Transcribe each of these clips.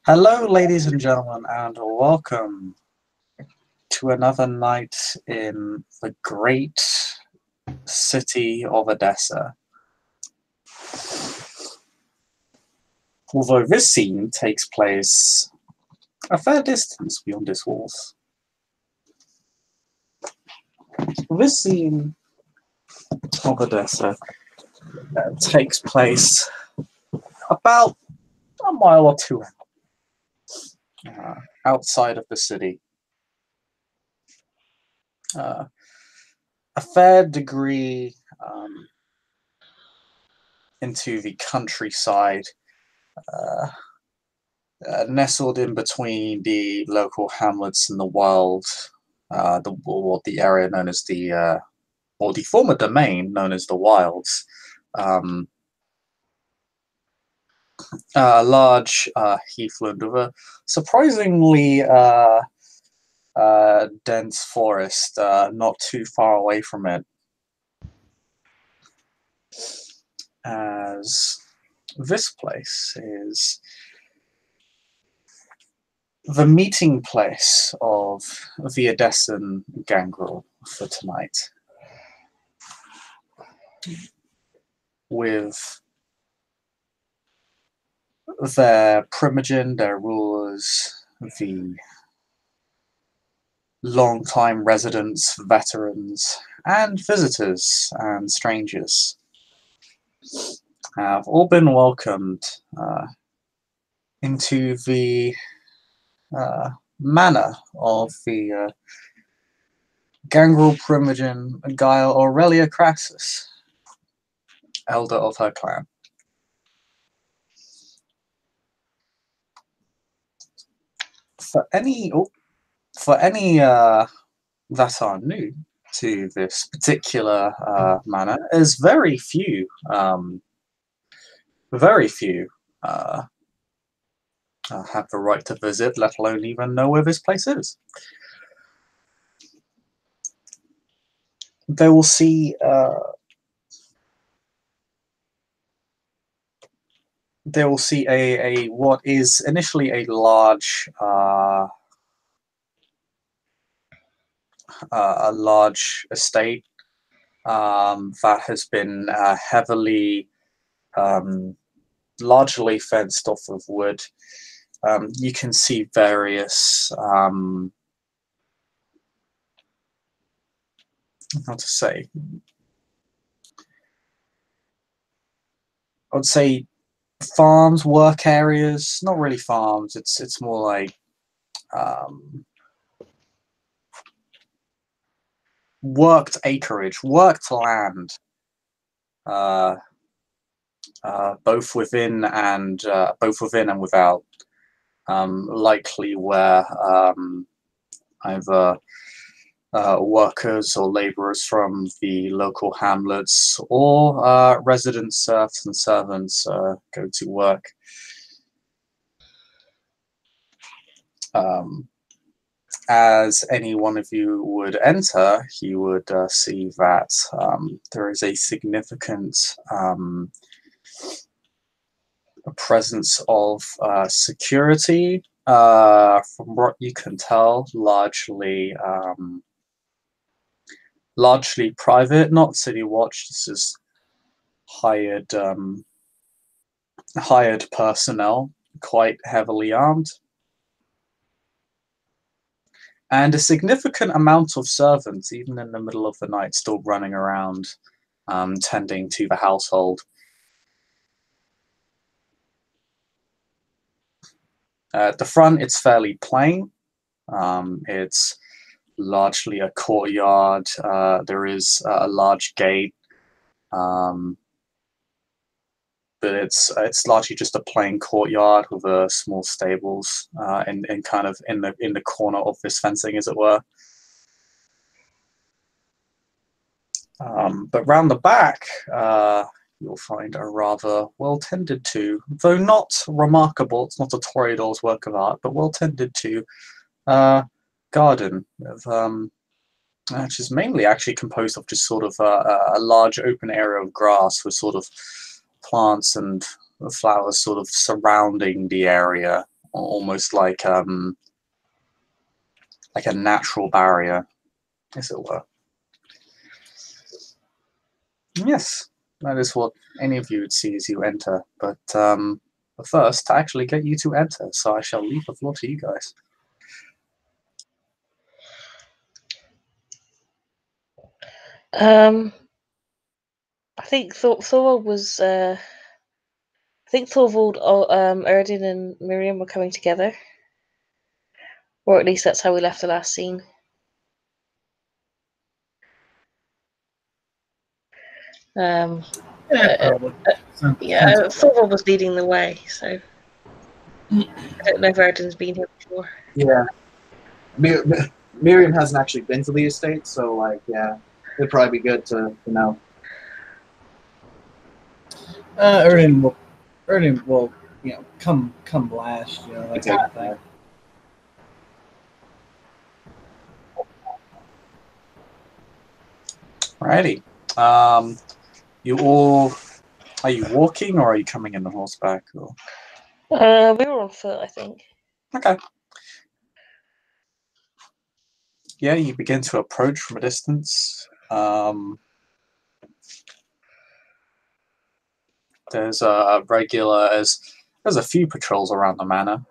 Hello, ladies and gentlemen, and welcome to another night in the great city of Edessa. Although this scene takes place a fair distance beyond its walls. This scene of Edessa takes place about a mile or two outside of the city. A fair degree into the countryside, nestled in between the local hamlets and the wild, the area known as the former domain known as the Wilds. A large heathland with a surprisingly dense forest not too far away from it, as this place is the meeting place of the Edessan Gangrel for tonight, with their primogen, their rulers, the long-time residents, veterans, and visitors and strangers have all been welcomed into the manor of the Gangrel primogen Gaia Aurelia Crassus, elder of her clan. For any that are new to this particular manor, is very few have the right to visit, let alone even know where this place is. They will see a what is initially a large estate that has been heavily, largely fenced off of wood. You can see various how to say, I would say farms, work areas, not really farms, it's more like worked acreage, worked land, both within and without, likely where either workers or laborers from the local hamlets or resident serfs and servants go to work. As any one of you would enter, you would see that there is a significant presence of security, from what you can tell, largely private, not city watch. This is hired personnel, quite heavily armed, and a significant amount of servants, even in the middle of the night, still running around, tending to the household. At the front, it's fairly plain. It's largely a courtyard. There is a large gate, but it's largely just a plain courtyard with small stables in the corner of this fencing, as it were. But round the back, you'll find a rather well tended to, though not remarkable, it's not a Toreador's work of art, but well tended to garden of, which is mainly actually composed of just sort of a large open area of grass with sort of plants and flowers sort of surrounding the area, almost like a natural barrier, as it were. Yes, that is what any of you would see as you enter. But first, to actually get you to enter, so I shall leave the floor to you guys. I think Thorvald was. I think Thorvald, Erdin, and Miriam were coming together, or at least that's how we left the last scene. Yeah, probably. Yeah, Thorvald was leading the way, so I don't know if Erdin's been here before. Yeah. Miriam hasn't actually been to the estate, so like, yeah, it'd probably be good to know. Erden will, come blast, that kind of thing. Alrighty. You all, are you walking or are you coming in on horseback? Or? We were on foot, I think. Okay. Yeah, you begin to approach from a distance. There's there's a few patrols around the manor,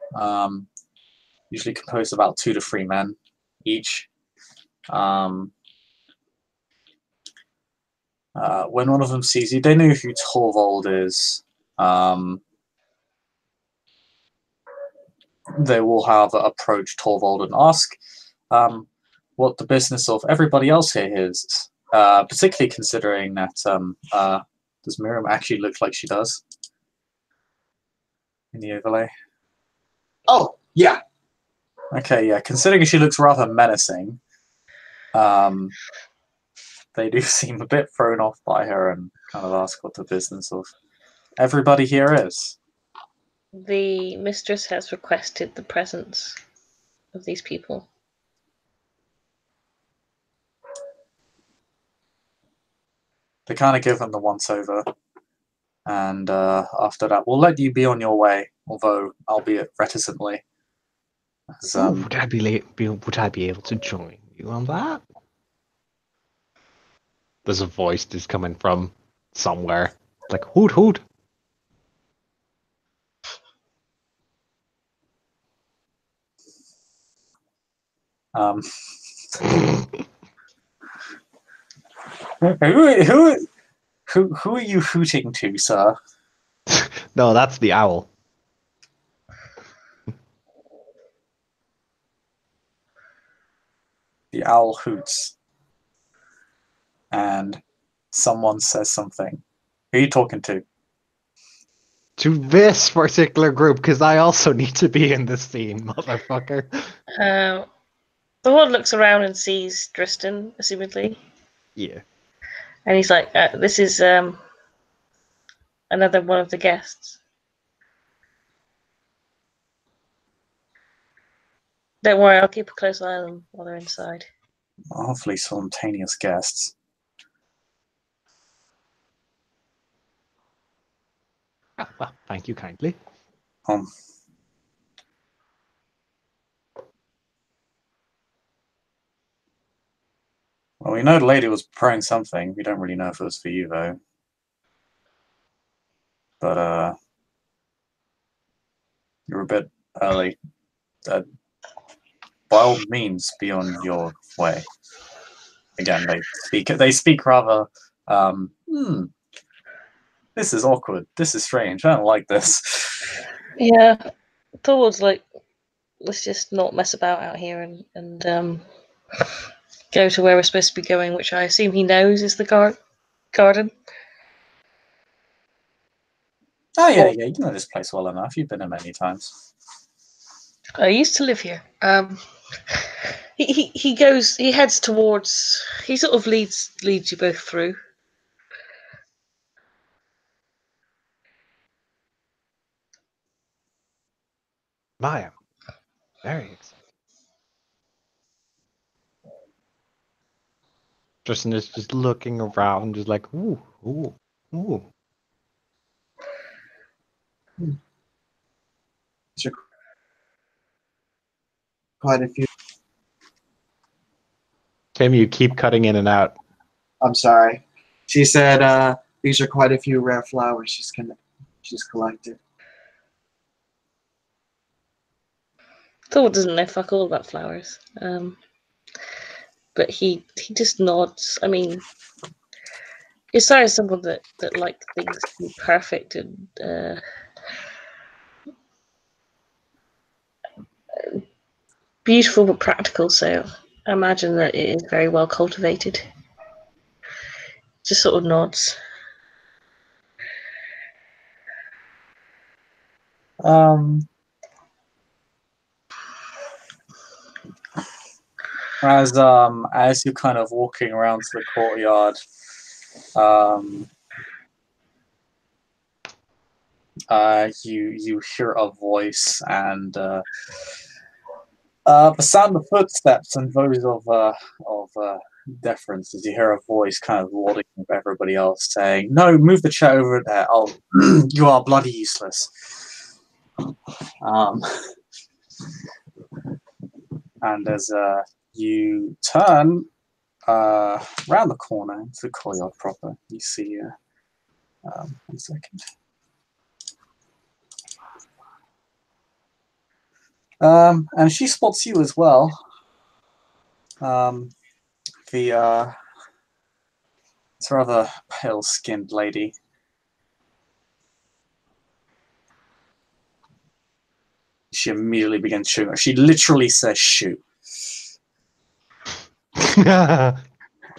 usually composed of about 2 to 3 men each. When one of them sees you, they know who Torvald is. They will have approached Torvald and ask what the business of everybody else here is, particularly considering that does Miriam actually look like she does in the overlay? Oh, yeah. Okay, yeah. Considering she looks rather menacing, they do seem a bit thrown off by her and kind of ask what the business of everybody here is. The mistress has requested the presence of these people. They kind of give them the once over, and after that, we'll let you be on your way, although albeit reticently. As, would I be able to join you on that? There's a voice that's coming from somewhere, like hoot hoot. Who are you hooting to, sir? No, that's the owl. The owl hoots, and someone says something. Who are you talking to? To this particular group, because I also need to be in this scene, motherfucker. The Lord looks around and sees Dristan, assumedly. Yeah. And he's like, this is another one of the guests. Don't worry, I'll keep a close eye on them while they're inside. Awfully spontaneous guests. Well, thank you kindly. Well, we know the lady was preparing something. We don't really know if it was for you, though. But, you're a bit early. By all means, be on your way. Again, they speak rather, this is awkward. This is strange. I don't like this. Yeah. Thorwald's like, let's just not mess about out here and go to where we're supposed to be going, which I assume he knows is the garden. Oh, yeah, you know this place well enough. You've been here many times. I used to live here. He heads towards, he sort of leads you both through. I am very excited. Tristan is just looking around, just like, ooh, ooh, ooh. quite a few. Tim, you keep cutting in and out. I'm sorry. She said these are quite a few rare flowers she's collected. Thor doesn't know fuck all about flowers. But he just nods. I mean, Isaiah is someone that like things to be perfect and beautiful but practical. So I imagine that it is very well cultivated. Just sort of nods. As you're kind of walking around to the courtyard, you hear a voice and the sound of footsteps and those of deference as you hear a voice kind of lauding with everybody else saying, "No, move the chair over there. Oh, you are bloody useless." And as you turn around the corner into the courtyard proper, you see 1 second. And she spots you as well. It's a rather pale-skinned lady. She immediately begins shooting her. She literally says shoot. To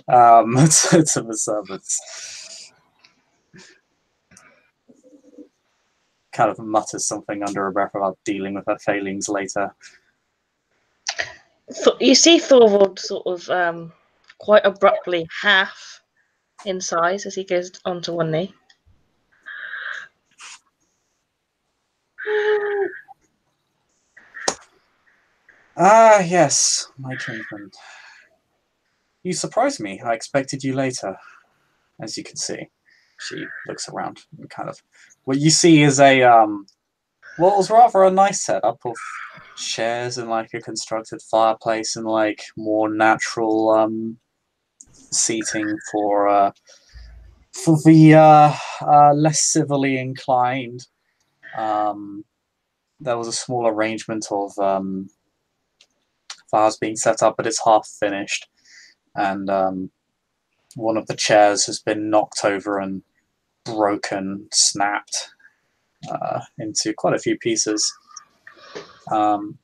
the servants. Kind of mutters something under her breath about dealing with her failings later. You see Thorvald sort of quite abruptly half in size as he goes onto one knee. Ah, yes, my kinsman. You surprised me. I expected you later. As you can see, she looks around and kind of. What you see is a what was rather a nice setup of chairs and like a constructed fireplace and like more natural seating for the less civilly inclined. There was a small arrangement of flowers being set up, but it's half finished, and one of the chairs has been knocked over and broken, snapped into quite a few pieces. And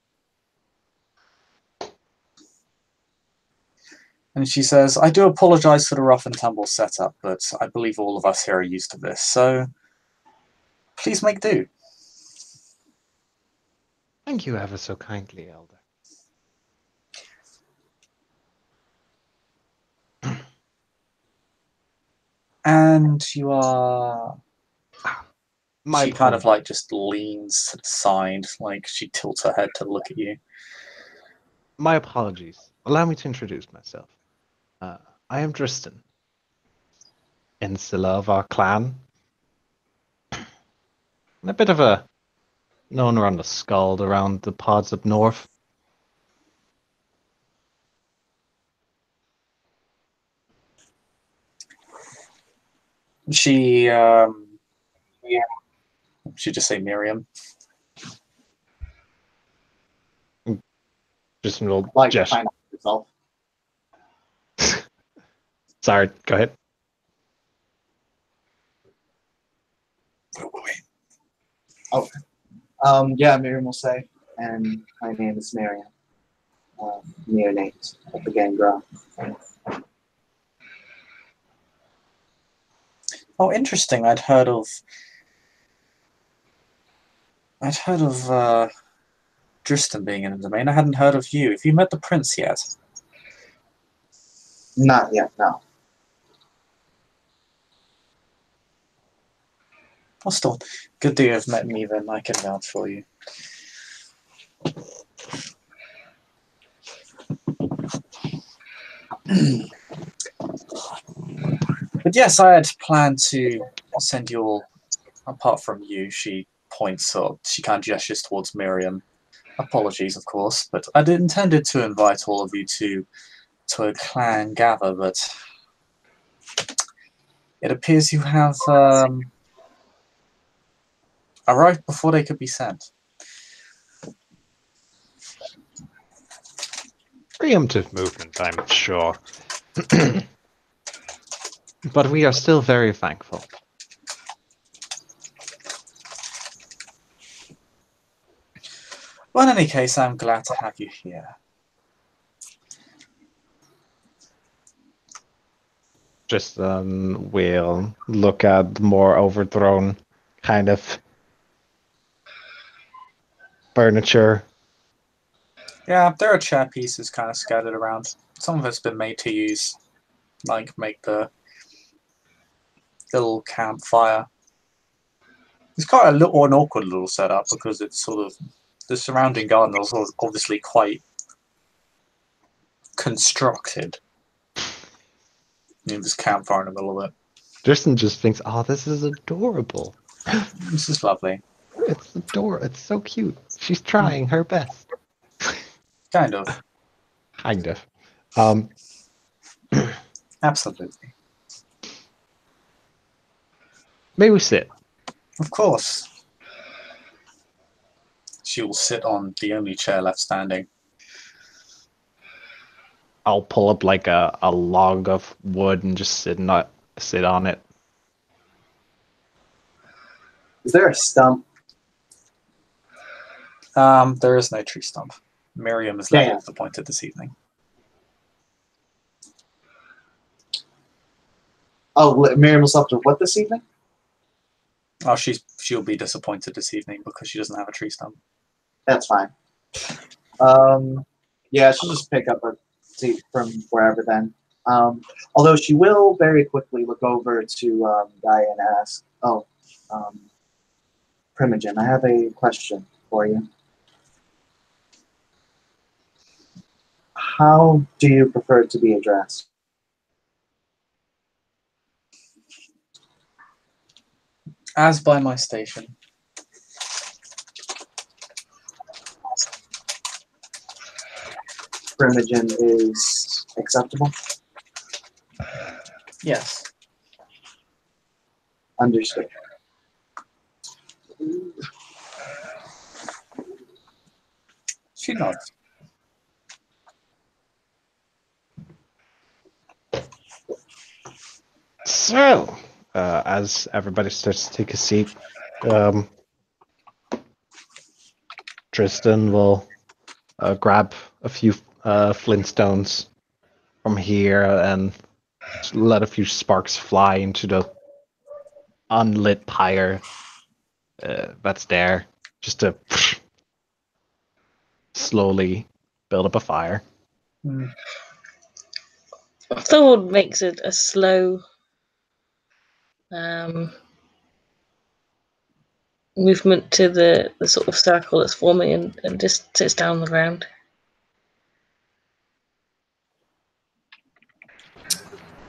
she says, "I do apologize for the rough and tumble setup, but I believe all of us here are used to this, so please make do." Thank you ever so kindly, Elder. And you are... My she kind of like just leans to the side, like she tilts her head to look at you. My apologies. Allow me to introduce myself. I am Dristan, insular of our clan. And a bit of a known around the scald around the pods up north. She she just say Miriam. Just an old Like gesture. find out yourself. Sorry, go ahead. Oh, yeah, Miriam will say, and my name is Miriam. Neonate of the Gangrel. Oh, interesting. I'd heard of Dristan being in the domain. I hadn't heard of you. Have you met the prince yet? Not yet, no. Well, still, good that you have met me then. I can vouch for you. But yes, I had planned to send you all, apart from you, she points up, she kind of gestures towards Miriam. Apologies, of course, but I'd intended to invite all of you to a clan gather, but it appears you have arrived before they could be sent. Preemptive movement, I'm sure. But we are still very thankful. Well, in any case, I'm glad to have you here. Just we'll look at the more overthrown kind of furniture. Yeah, there are chair pieces kind of scattered around. Some of it's been made to use, like make the little campfire. It's quite an awkward little setup because it's sort of the surrounding garden is obviously quite constructed. This campfire in the middle of it. Tristan just thinks, "Oh, this is adorable. This is lovely." It's adorable. It's so cute. She's trying her best." Kind of. Kind of. Absolutely. May we sit? Of course. She will sit on the only chair left standing. I'll pull up like a log of wood and just sit on it. Is there a stump? There is no tree stump. Miriam is Damn. disappointed this evening. Oh, Miriam was up to what this evening? Oh, she'll be disappointed this evening because she doesn't have a tree stump. That's fine. Yeah, she'll just pick up a seat from wherever then. Although she will very quickly look over to Gaia and ask, Primogen, I have a question for you. How do you prefer to be addressed? As by my station. Primogen is acceptable? Yes. Understood. She nods. So, as everybody starts to take a seat, Tristan will grab a few flintstones from here and let a few sparks fly into the unlit pyre that's there, just to slowly build up a fire. Thorwald makes it a slow movement to the sort of circle that's forming and just sits down on the ground.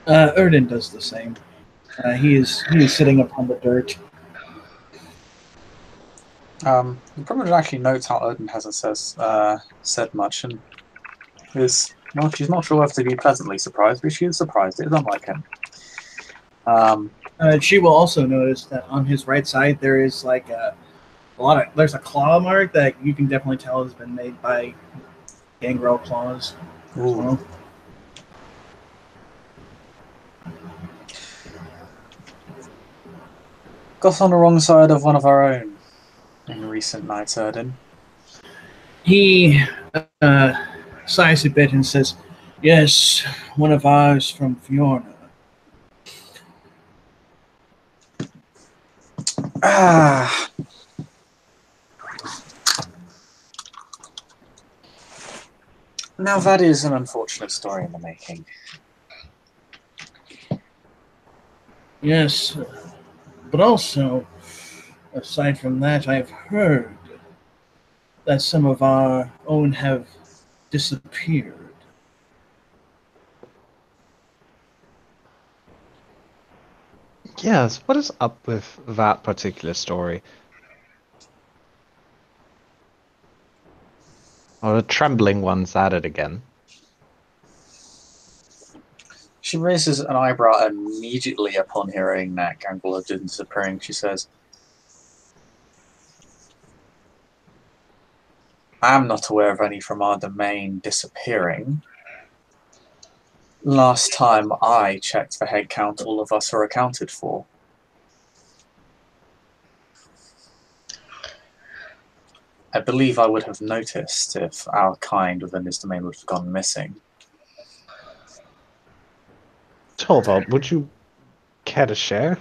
Erden does the same. He is sitting upon the dirt. Primogen actually notes how Odin hasn't said much, and is she's not sure whether to be pleasantly surprised, but she is surprised. It is unlike him. She will also notice that on his right side there is like there's a claw mark that you can definitely tell has been made by gangrel claws. Ooh. Got on the wrong side of one of our own in recent nights, Odin. He sighs a bit and says, "Yes, one of ours from Fiorna." Ah. Now that is an unfortunate story in the making. Yes, but also, aside from that, I've heard that some of our own have disappeared. Yes, what is up with that particular story? Oh, the trembling one's at it again. She raises an eyebrow and immediately upon hearing that Gangrel had been disappearing, she says, I am not aware of any from our domain disappearing. Last time I checked the head count, all of us are accounted for. I believe I would have noticed if our kind within this domain would have gone missing. Torvald, would you care to share?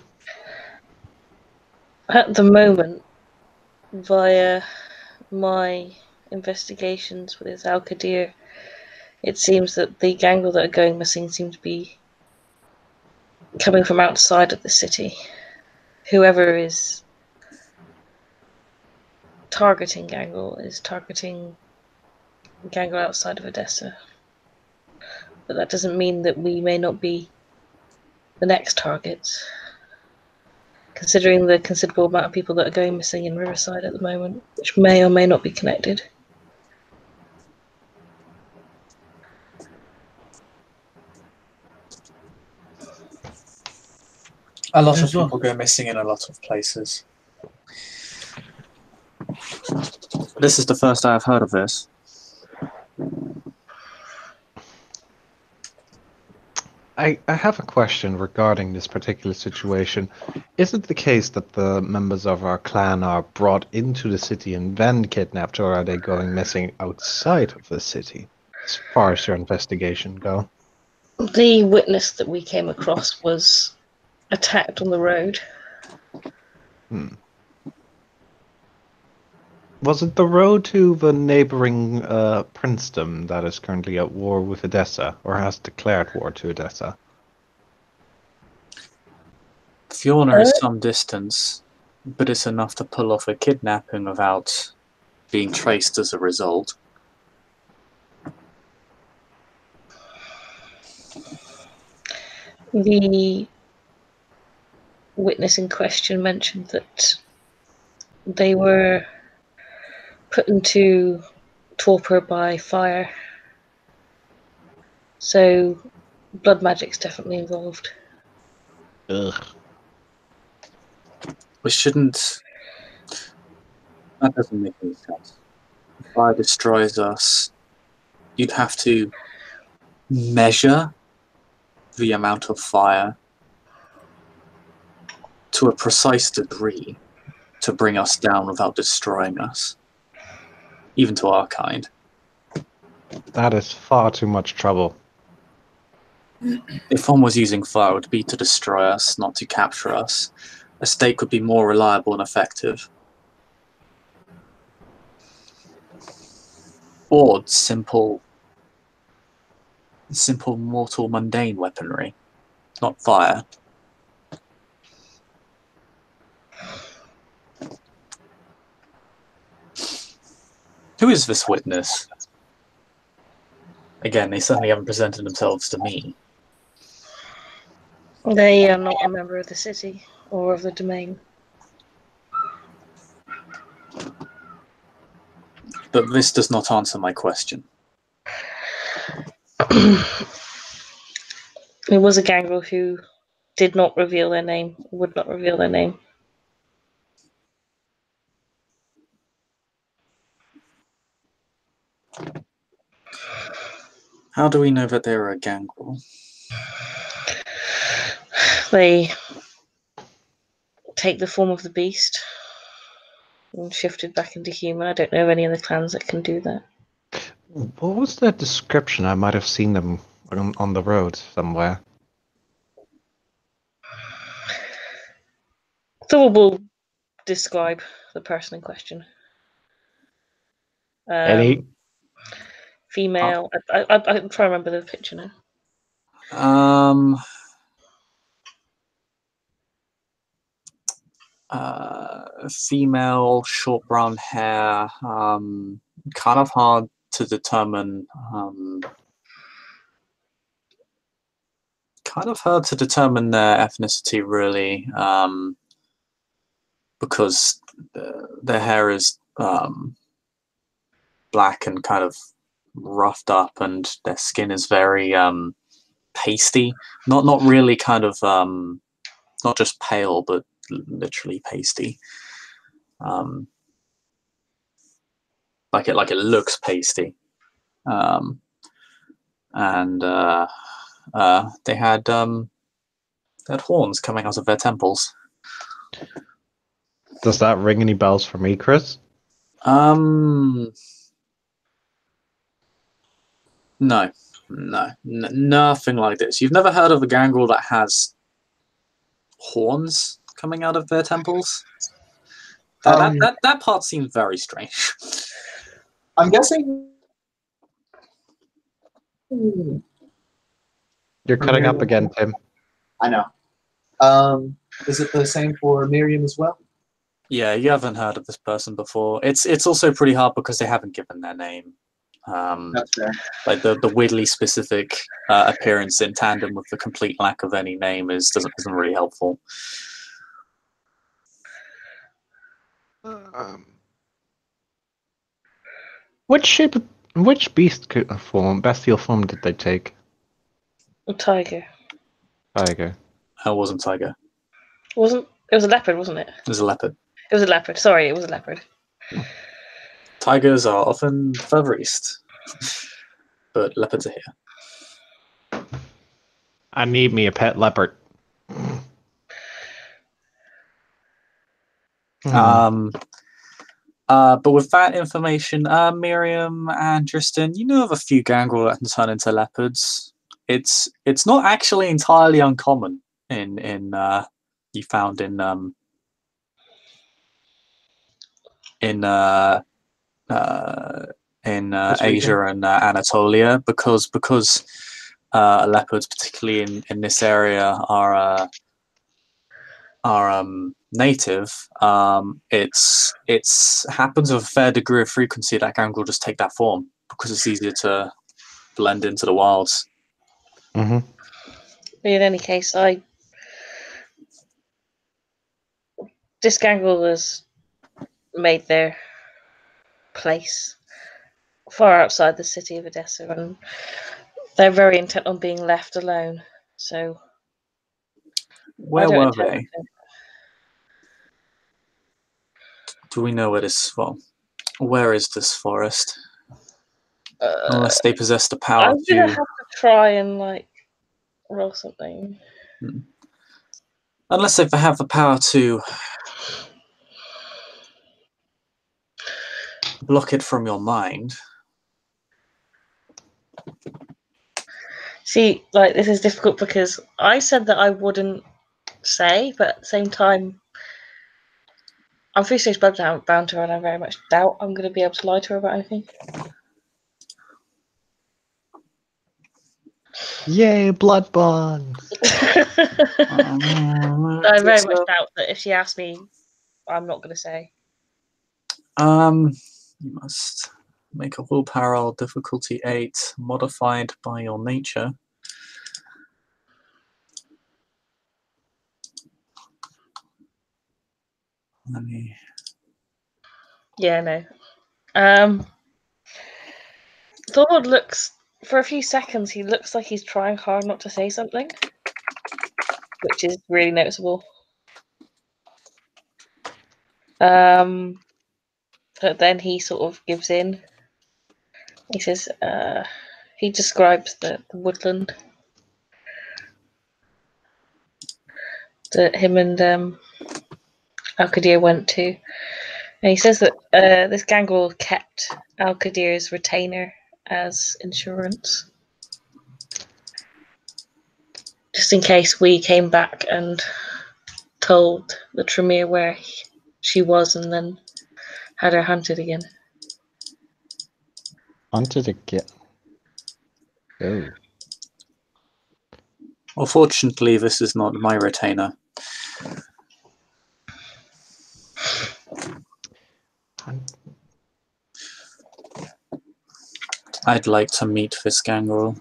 At the moment, via my investigations with Al-Qadir, it seems that the Gangrel that are going missing seem to be coming from outside of the city. Whoever is targeting Gangrel is targeting Gangrel outside of Edessa. But that doesn't mean that we may not be the next targets, considering the considerable amount of people that are going missing in Riverside at the moment, which may or may not be connected. A lot of There's people go missing in a lot of places. This is the first I have heard of this. I have a question regarding this particular situation. Is it the case that the members of our clan are brought into the city and then kidnapped, or are they going missing outside of the city, as far as your investigation go? The witness that we came across was attacked on the road. Was it the road to the neighboring princedom that is currently at war with Edessa, or has declared war to Edessa? Fiona is some distance, but it's enough to pull off a kidnapping without being traced as a result. The witness in question mentioned that they were put into torpor by fire. So blood magic's definitely involved. Ugh. We shouldn't... That doesn't make any sense. If fire destroys us, you'd have to measure the amount of fire to a precise degree to bring us down without destroying us. Even to our kind. That is far too much trouble. If one was using fire, it would be to destroy us, not to capture us. A stake would be more reliable and effective. Or simple mortal mundane weaponry, not fire. Who is this witness? Again, they certainly haven't presented themselves to me. They are not a member of the city or of the domain. But this does not answer my question. It was a Gangrel who did not reveal their name, would not reveal their name. How do we know that they were a Gangrel? They take the form of the beast and shifted back into human. I don't know of any other clans that can do that. What was that description? I might have seen them on the road somewhere. So we'll describe the person in question. Any? Female. I'm trying to remember the picture now. Female, short brown hair, kind of hard to determine. Kind of hard to determine their ethnicity, really, because their hair is black and kind of roughed up, and their skin is very pasty. Not really kind of not just pale, but literally pasty. Like it looks pasty. And they had horns coming out of their temples. Does that ring any bells for me, Chris? No, nothing like this. You've never heard of a gangrel that has horns coming out of their temples? That part seems very strange. I'm guessing. You're cutting up again, Tim. I know. Is it the same for Miriam as well? Yeah, you haven't heard of this person before. It's also pretty hard because they haven't given their name. That's fair. Like the weirdly specific appearance in tandem with the complete lack of any name isn't really helpful. Which bestial form did they take? A tiger. Tiger. It wasn't tiger. It was a leopard, wasn't it? It was a leopard. It was a leopard. Sorry, it was a leopard. Tigers are often further east, but leopards are here. I need me a pet leopard. But with that information, Miriam and Tristan, you know of a few gangrel that can turn into leopards. It's not actually entirely uncommon in you found in Asia and Anatolia because leopards, particularly in this area, are native. It's happens with a fair degree of frequency that gangrel just take that form because it's easier to blend into the wilds. Mm-hmm. In any case, this gangrel has made their place far outside the city of Edessa, and they're very intent on being left alone. So, Where were they? Do we know where this? Well, where is this forest? Unless they possess the power I'm gonna have to try and roll something. Unless they have the power to block it from your mind. See, this is difficult because I said that I wouldn't say, but at the same time, I'm fiercely bound to her, and I very much doubt I'm going to be able to lie to her about anything. Yay, blood bonds! I very much doubt that if she asks me, I'm not going to say. You must make a willpower roll, difficulty 8, modified by your nature. Let me. Yeah, no. Thorwald looks, for a few seconds, he looks like he's trying hard not to say something, which is really noticeable. But then he sort of gives in. He says, he describes the woodland that him and Al-Qadir went to. And he says that this gangrel kept Al-Qadir's retainer as insurance. Just in case we came back and told the Tremere where she was and then had her hunted again. Hunted again? Oh. Well, fortunately, this is not my retainer. I'd like to meet this gangrel.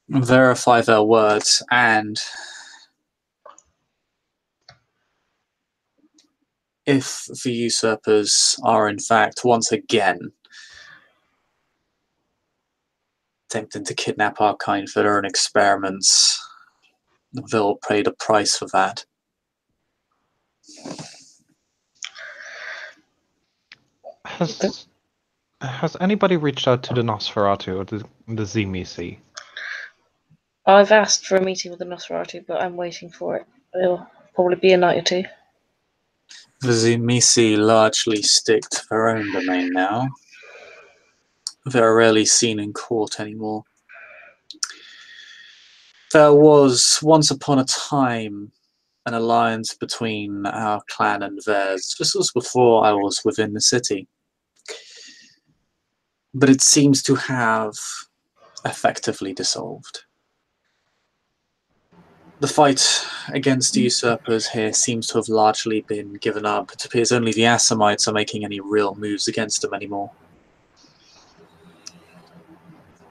Verify their words and if the usurpers are in fact once again attempting to kidnap our kind for their own experiments, they'll pay the price for that. Has anybody reached out to the Nosferatu or the Zemisi? I've asked for a meeting with the Nosferatu, but I'm waiting for it. It'll probably be a night or two. The Zemisi largely stick to their own domain now. They're rarely seen in court anymore. There was, once upon a time, an alliance between our clan and theirs. This was before I was within the city. But it seems to have effectively dissolved. The fight against the usurpers here seems to have largely been given up. It appears only the Assamites are making any real moves against them anymore.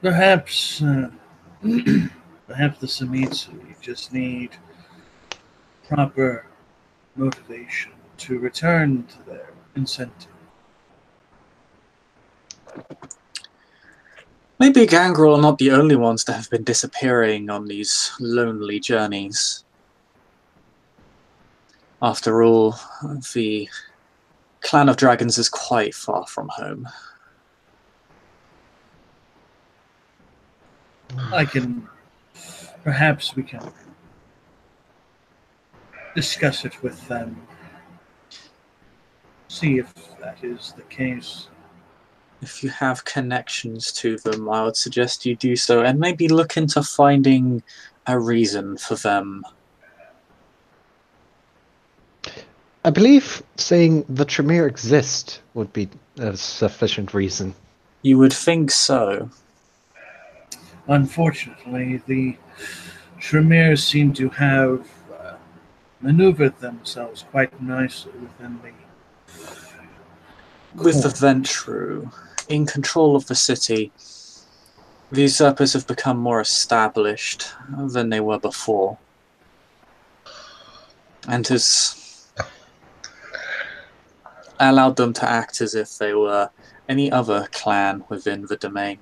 Perhaps, perhaps the Samitsu just need proper motivation to return to their incentive. Maybe Gangrel are not the only ones that have been disappearing on these lonely journeys. After all, the Clan of Dragons is quite far from home. Perhaps we can discuss it with them. See if that is the case. If you have connections to them, I would suggest you do so, and maybe look into finding a reason for them. I believe saying the Tremere exist would be a sufficient reason. You would think so. Unfortunately, the Tremere seem to have maneuvered themselves quite nicely within the With the court. Ventru in control of the city, the usurpers have become more established than they were before. And has allowed them to act as if they were any other clan within the domain.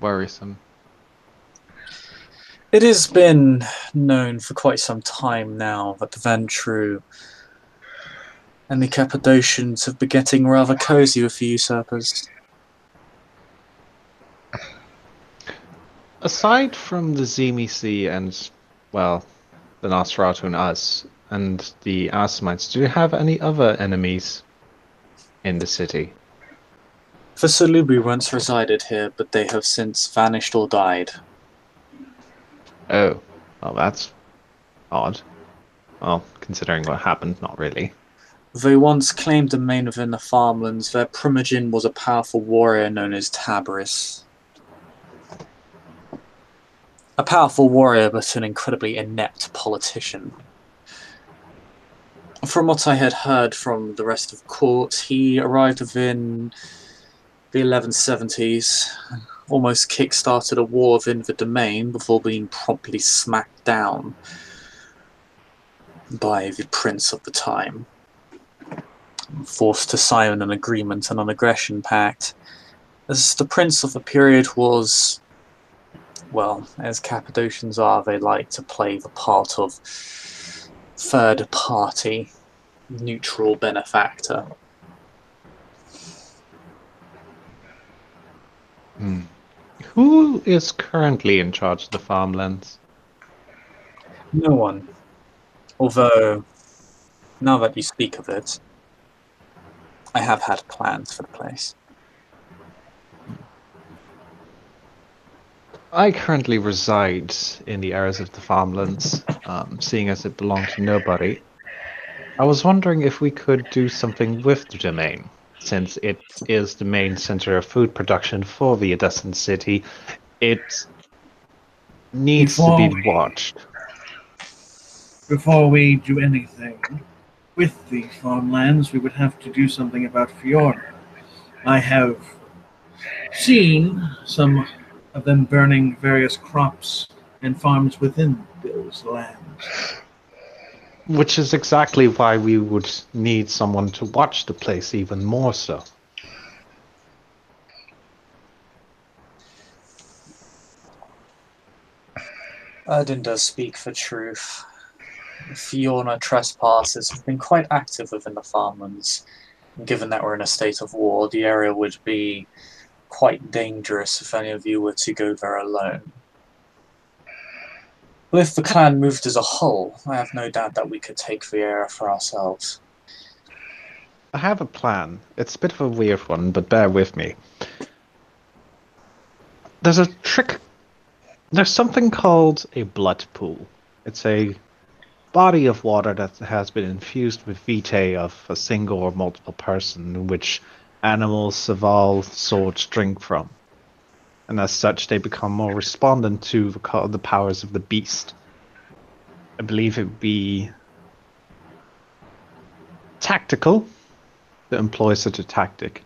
Worrisome. It has been known for quite some time now that the Ventru and the Cappadocians have been getting rather cozy with the usurpers. Aside from the Zemisi and, well, the Nosferatu and us, and the Assamites, do you have any other enemies in the city? The Salubi once resided here, but they have since vanished or died. Oh, well, that's odd. Well, considering what happened, not really. They once claimed domain within the farmlands. Their primogen was a powerful warrior known as Tabris. A powerful warrior, but an incredibly inept politician. From what I had heard from the rest of court, he arrived within the 1170s, almost kick-started a war within the domain before being promptly smacked down by the prince of the time, forced to sign an agreement and an aggression pact. As the prince of the period was, well, as Cappadocians are, they like to play the part of third party, neutral benefactor. Who is currently in charge of the farmlands? No one. Although, now that you speak of it, I have had plans for the place. I currently reside in the areas of the farmlands, seeing as it belonged to nobody. I was wondering if we could do something with the domain, since it is the main center of food production for the Edessan city. It needs to be watched. Before we do anything, with the farmlands, we would have to do something about Fiona. I have seen some of them burning various crops and farms within those lands. Which is exactly why we would need someone to watch the place even more so. Erdin does speak for truth. Fiona trespassers have been quite active within the farmlands. Given that we're in a state of war, the area would be quite dangerous if any of you were to go there alone. But if the clan moved as a whole, I have no doubt that we could take the area for ourselves. I have a plan. It's a bit of a weird one, but bear with me. There's a trick. There's something called a blood pool. It's a body of water that has been infused with vitae of a single or multiple person, in which animals of all sorts drink from. And as such, they become more respondent to the powers of the beast. I believe it would be tactical to employ such a tactic.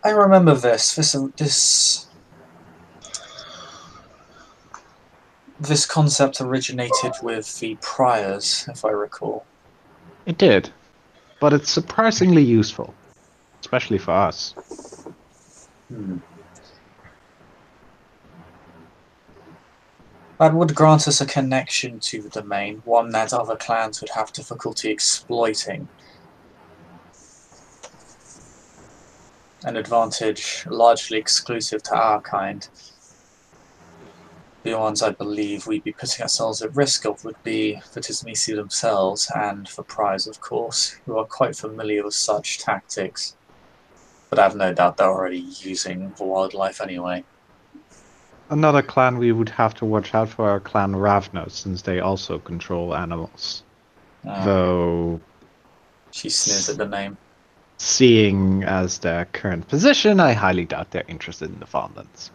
I remember this concept originated with the priors, if I recall. It did, but it's surprisingly useful, especially for us. That would grant us a connection to the domain, one that other clans would have difficulty exploiting. An advantage largely exclusive to our kind. The ones I believe we'd be putting ourselves at risk of would be the Tismisi themselves and the priors, of course, who are quite familiar with such tactics. But I have no doubt they're already using the wildlife anyway. Another clan we would have to watch out for are Clan Ravnos, since they also control animals. Though, she sneers at the name. Seeing as their current position, I highly doubt they're interested in the farmlands.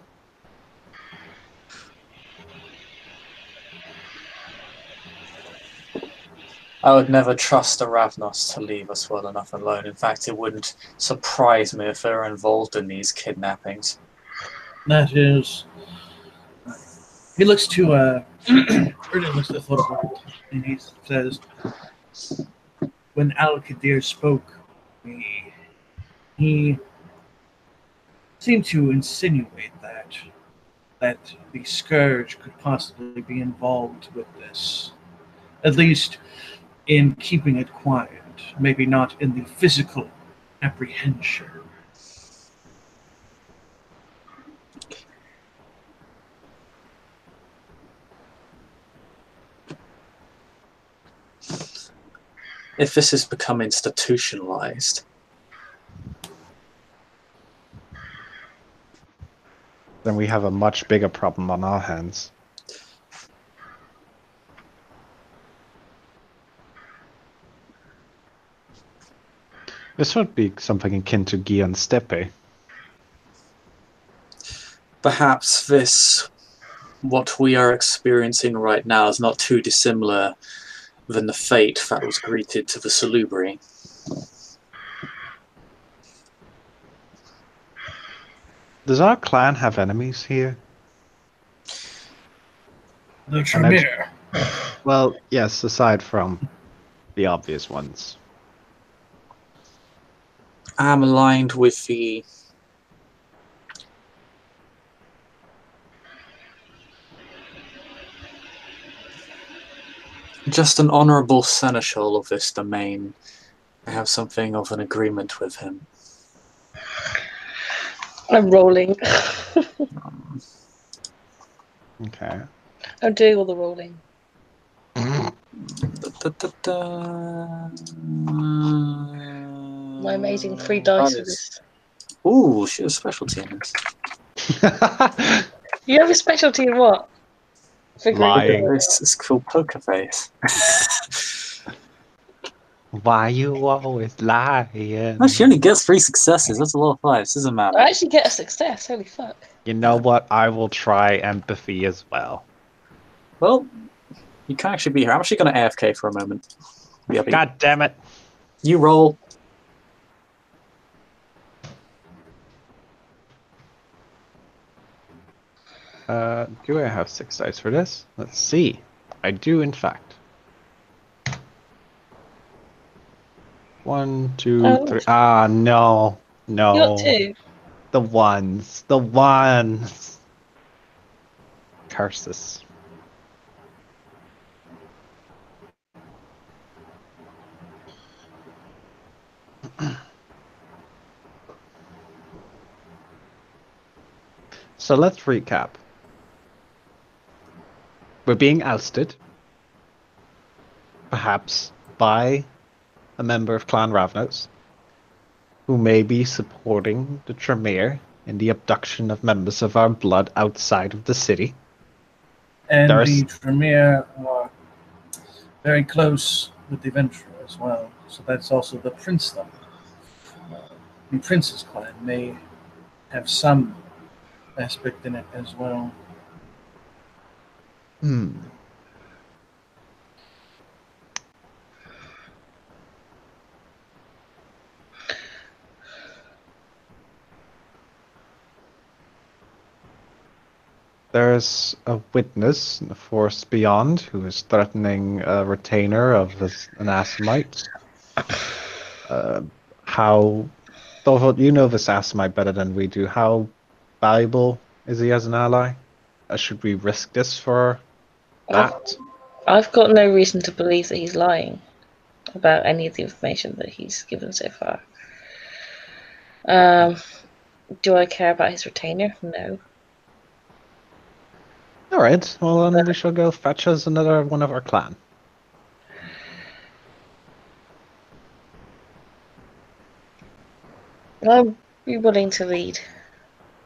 I would never trust the Ravnos to leave us well enough alone. In fact, it wouldn't surprise me if they were involved in these kidnappings. That is... He looks to, Erdin looks to Thorvald, and he says, when Al-Qadir spoke, he seemed to insinuate that the Scourge could possibly be involved with this. At least in keeping it quiet, maybe not in the physical apprehension. If this has become institutionalized, then we have a much bigger problem on our hands. This would be something akin to Gian Steppe. perhaps what we are experiencing right now is not too dissimilar than the fate that was greeted to the Salubri. Does our clan have enemies here? The Tremere. Well, yes, aside from the obvious ones. I am aligned with the just an honourable seneschal of this domain. I have something of an agreement with him. I'm rolling. Okay. I'm doing all the rolling. My amazing 3 dice for this. Ooh, she has a specialty in this. You have a specialty in what? Lying. It's called Poker Face. Why you always lying? No, she only gets 3 successes. That's a lot of 5s. Doesn't matter. I actually get a success. Holy fuck. You know what? I will try empathy as well. Well, you can actually be here. I'm actually going to AFK for a moment. BRB. God damn it! You roll. Do I have 6 dice for this? Let's see. I do, in fact. 1, 2, Oh, 3. Ah, no. you No. got 2. The ones. The ones. Curses. So let's recap. We're being ousted. Perhaps by a member of Clan Ravnos, who may be supporting the Tremere in the abduction of members of our blood outside of the city. And There's- the Tremere are very close with the Venturer as well. So that's also the princedom. The Prince's clan may have some aspect in it as well. There's a witness in the forest beyond who is threatening a retainer of an Assamite. How... Thorvald, you know this Assamite better than we do. How valuable is he as an ally? Should we risk this for that? I've got no reason to believe that he's lying about any of the information that he's given so far. Do I care about his retainer? No. Alright, well then we shall go fetch us another one of our clan. I'd be willing to lead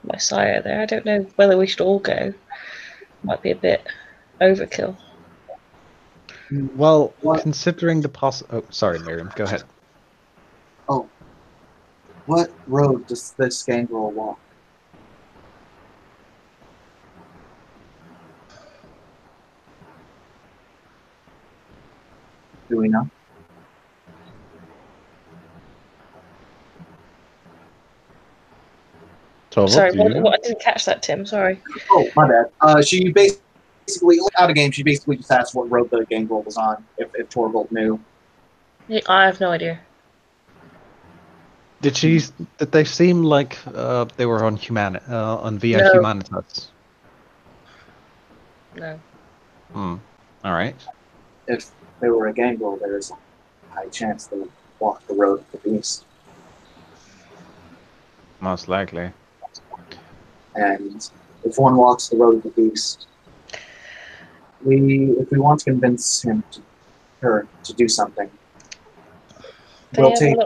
my sire there. I don't know whether we should all go. Might be a bit overkill. Well, considering the Oh, sorry, Miriam, go ahead. Oh, what road does this gangrel walk? Do we know? Torvald, Sorry, do you know? I didn't catch that, Tim. Sorry. Oh, my bad. She basically, out of game, she basically just asked what road the gangrel was on, if Torvald knew. I have no idea. Did they seem like they were on Via No. Humanitas? No. Alright. If they were a gangrel, there's a high chance they would walk the road of the beast. Most likely. And if one walks the road of the beast, if we want to convince her to do something, They we'll have take.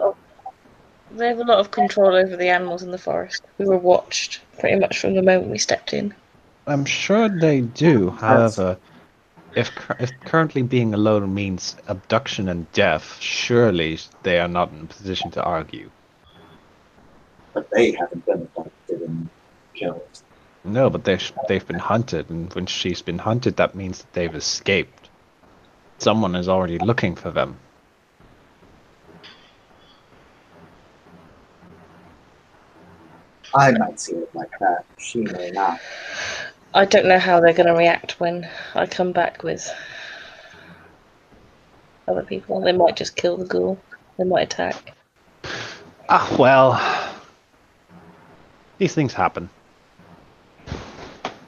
they have a lot of control over the animals in the forest. We were watched pretty much from the moment we stepped in. I'm sure they do. However, if currently being alone means abduction and death, surely they are not in a position to argue. But they haven't been abducted and killed. No, but they've been hunted, and when she's been hunted, that means that they've escaped. Someone is already looking for them. I might see it like that. She may not. I don't know how they're going to react when I come back with other people. They might just kill the ghoul. They might attack. Ah, well, these things happen.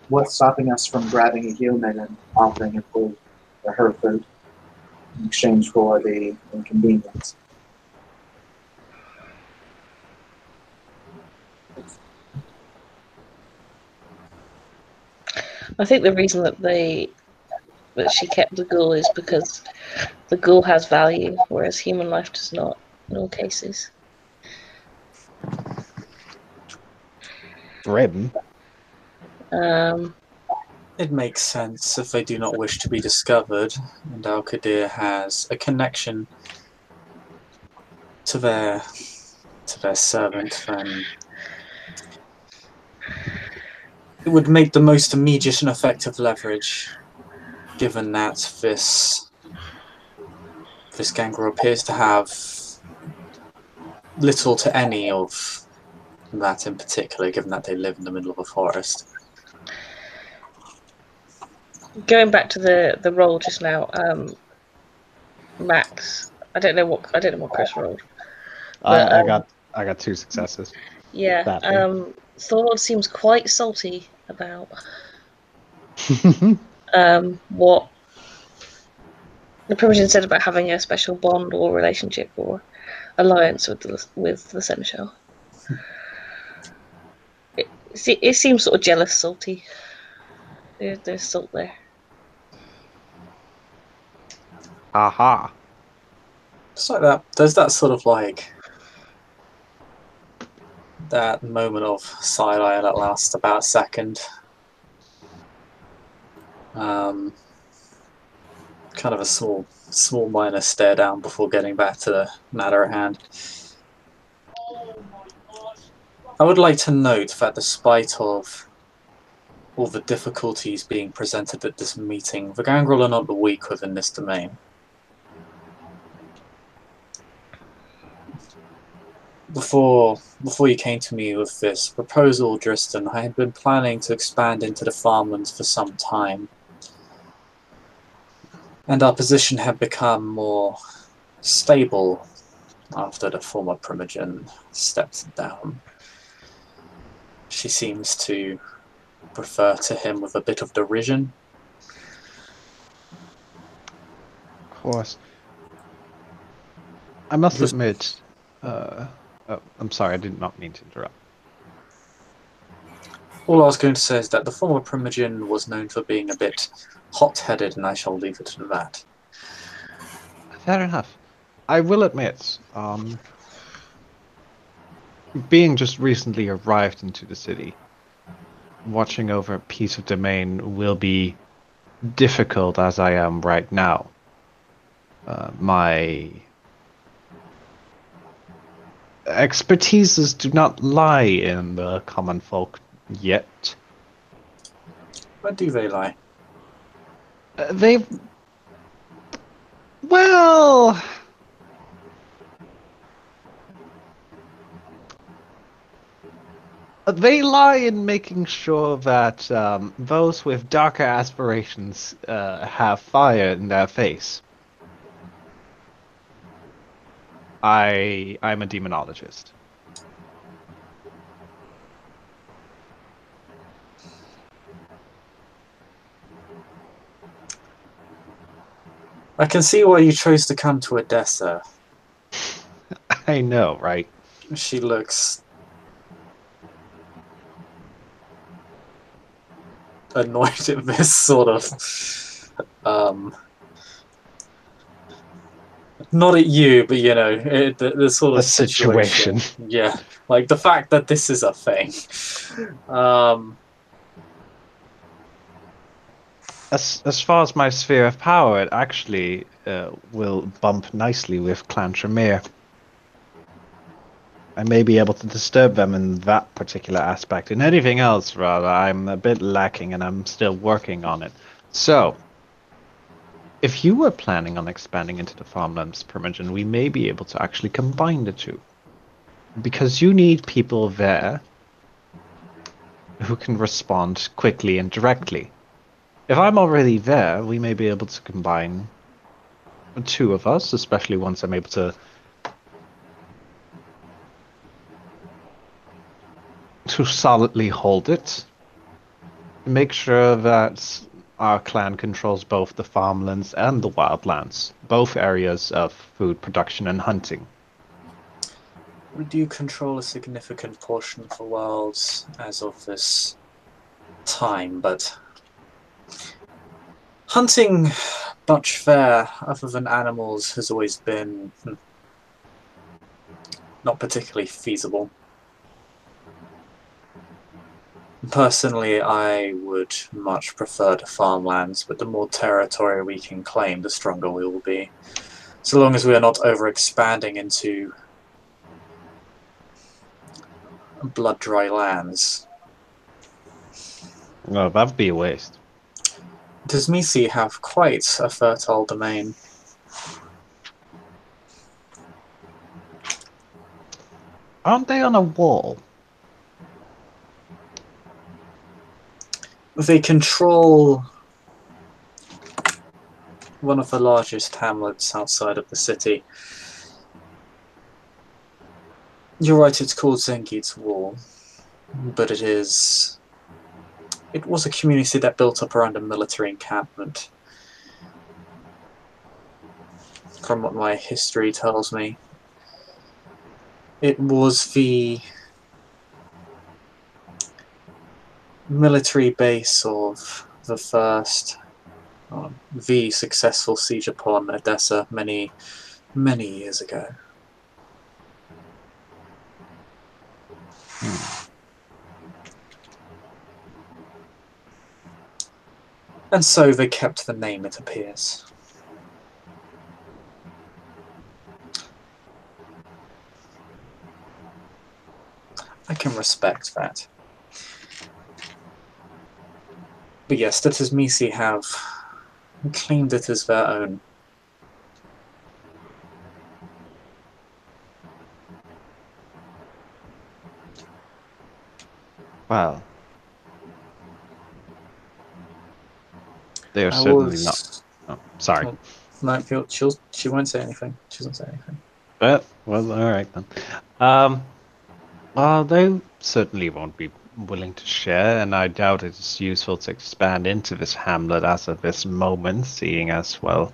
What's stopping us from grabbing a human and offering it food, or her food, in exchange for the inconvenience? I think the reason that she kept the ghoul is because the ghoul has value, whereas human life does not in all cases. Grim. It makes sense if they do not wish to be discovered, and Al-Qadir has a connection to their servant, then it would make the most immediate and effective leverage, given that this Gangrel appears to have little to any of that in particular, given that they live in the middle of a forest. Going back to the roll just now, Max. I don't know what Chris rolled. But, I got 2 successes. Yeah. Badly. Thor seems quite salty about what the Primogen said about having a special bond or relationship or alliance with the Seneschal. It seems sort of jealous, salty. There's salt there. Aha. Just like that, there's that sort of like that moment of side eye that lasts about a second. Kind of a small minor stare down before getting back to the matter at hand. I would like to note that despite of all the difficulties being presented at this meeting, the Gangrel are not the weak within this domain. Before you came to me with this proposal, Dristan, I had been planning to expand into the farmlands for some time. And our position had become more stable after the former Primogen stepped down. She seems to refer to him with a bit of derision. Of course. I must admit, I'm sorry, I did not mean to interrupt. All I was going to say is that the former Primogen was known for being a bit hot-headed, and I shall leave it at that. Fair enough. I will admit, being just recently arrived into the city, watching over a piece of domain will be difficult as I am right now. My expertises do not lie in the common folk yet. Where do they lie? Well, they lie in making sure that those with darker aspirations have fire in their face. I'm a demonologist. I can see why you chose to come to Edessa. I know, right? She looks annoyed at this sort of not at you, but you know, the sort of situation. Yeah, like the fact that this is a thing. As far as my sphere of power, it actually will bump nicely with Clan Tremere. I may be able to disturb them in that particular aspect. In anything else, rather, I'm a bit lacking, and I'm still working on it. So, if you were planning on expanding into the farmlands, Primogen, we may be able to actually combine the two. Because you need people there who can respond quickly and directly. If I'm already there, we may be able to combine the two of us, especially once I'm able to solidly hold it. Make sure that our clan controls both the farmlands and the wildlands, both areas of food production and hunting. We do control a significant portion of the world as of this time, but hunting much there, other than animals, has always been not particularly feasible. Personally, I would much prefer the farmlands, but the more territory we can claim, the stronger we will be. So long as we are not over-expanding into blood-dry lands. Well, that'd be a waste. Does Misi have quite a fertile domain? Aren't they on a wall? They control one of the largest hamlets outside of the city. You're right, it's called Zengid's Wall, but it was a community that built up around a military encampment, from what my history tells me. It was the military base of the first, the successful siege upon Edessa many, many years ago. And so they kept the name, it appears. I can respect that. But yes, Misi have claimed it as their own. Well, they are certainly not. Oh, sorry. No, she won't say anything. She doesn't say anything. Well, all right then. Well, they certainly won't be willing to share, and I doubt it's useful to expand into this hamlet as of this moment, seeing as, well,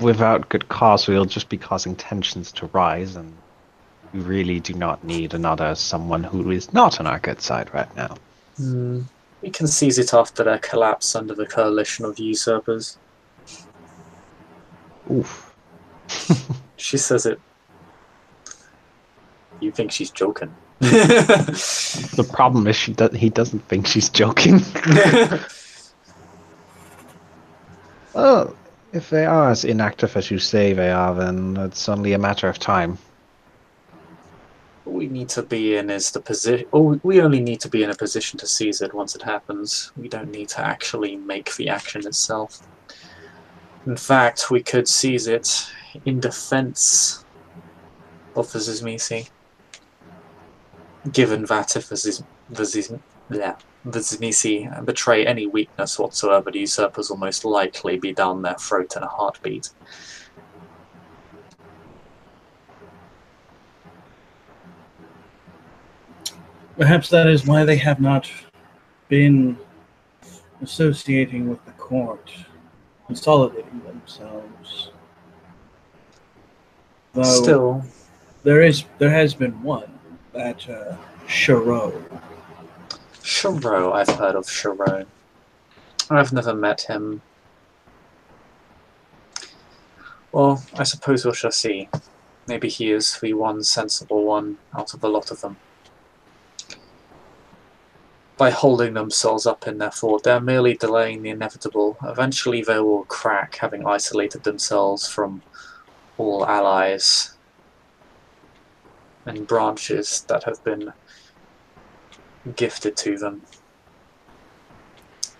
without good cause, we'll just be causing tensions to rise, and we really do not need another someone who is not on our good side right now. We can seize it after their collapse under the coalition of usurpers. Oof. She says it. You think she's joking. The problem is he doesn't think she's joking. Well, if they are as inactive as you say they are, then it's only a matter of time. All we need to be in is the position. We only need to be in a position to seize it once it happens. We don't need to actually make the action itself. In fact, we could seize it in defense of the Zizmisi. Given that if the Zizmisi betray any weakness whatsoever, the usurpers will most likely be down their throat in a heartbeat. Perhaps that is why they have not been associating with the court, consolidating themselves. Though Still, there has been one, that Shiro. Shiro, I've heard of Shiro. I've never met him. Well, I suppose we shall see. Maybe he is the one sensible one out of a lot of them. By holding themselves up in their fort, they're merely delaying the inevitable. Eventually they will crack, having isolated themselves from all allies and branches that have been gifted to them.